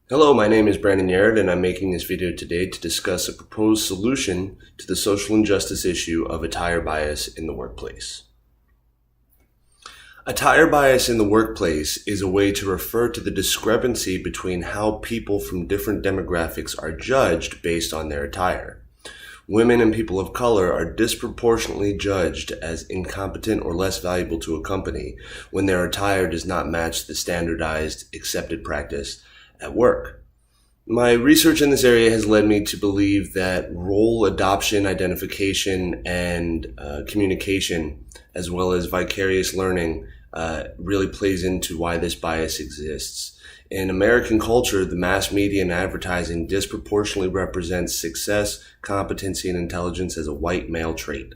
Hello, my name is Brandon Yarrett, and I'm making this video today to discuss a proposed solution to the social injustice issue of attire bias in the workplace. Attire bias in the workplace is a way to refer to the discrepancy between how people from different demographics are judged based on their attire. Women and people of color are disproportionately judged as incompetent or less valuable to a company when their attire does not match the standardized, accepted practice at work. My research in this area has led me to believe that role adoption, identification, and communication, as well as vicarious learning, really plays into why this bias exists. In American culture, the mass media and advertising disproportionately represents success, competency, and intelligence as a white male trait.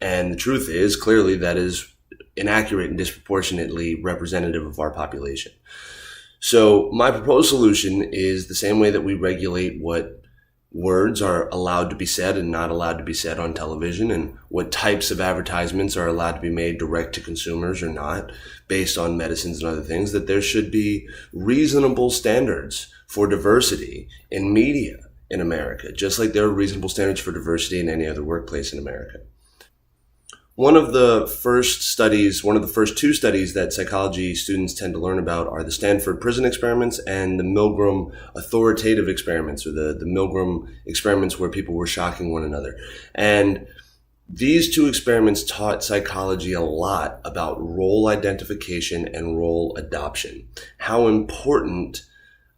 And the truth is, clearly, that is inaccurate and disproportionately representative of our population. So my proposed solution is the same way that we regulate what words are allowed to be said and not allowed to be said on television, and what types of advertisements are allowed to be made direct to consumers or not, based on medicines and other things, that there should be reasonable standards for diversity in media in America, just like there are reasonable standards for diversity in any other workplace in America. One of the first two studies that psychology students tend to learn about are the Stanford prison experiments and the Milgram authoritative experiments, or the Milgram experiments where people were shocking one another. And these two experiments taught psychology a lot about role identification and role adoption, how important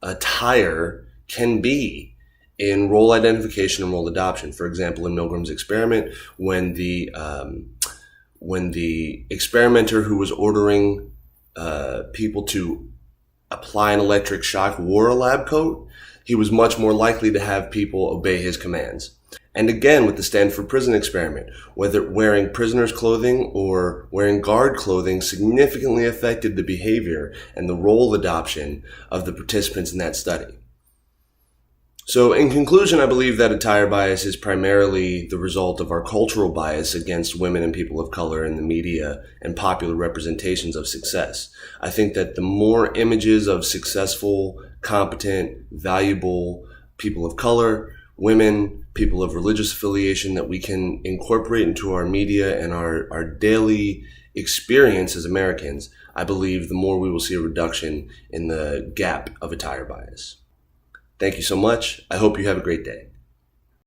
attire can be in role identification and role adoption. For example, in Milgram's experiment, when the experimenter who was ordering people to apply an electric shock wore a lab coat, he was much more likely to have people obey his commands. And again, with the Stanford prison experiment, whether wearing prisoners' clothing or wearing guard clothing significantly affected the behavior and the role adoption of the participants in that study. So in conclusion, I believe that attire bias is primarily the result of our cultural bias against women and people of color in the media and popular representations of success. I think that the more images of successful, competent, valuable people of color, women, people of religious affiliation that we can incorporate into our media and our daily experience as Americans, I believe the more we will see a reduction in the gap of attire bias. Thank you so much. I hope you have a great day.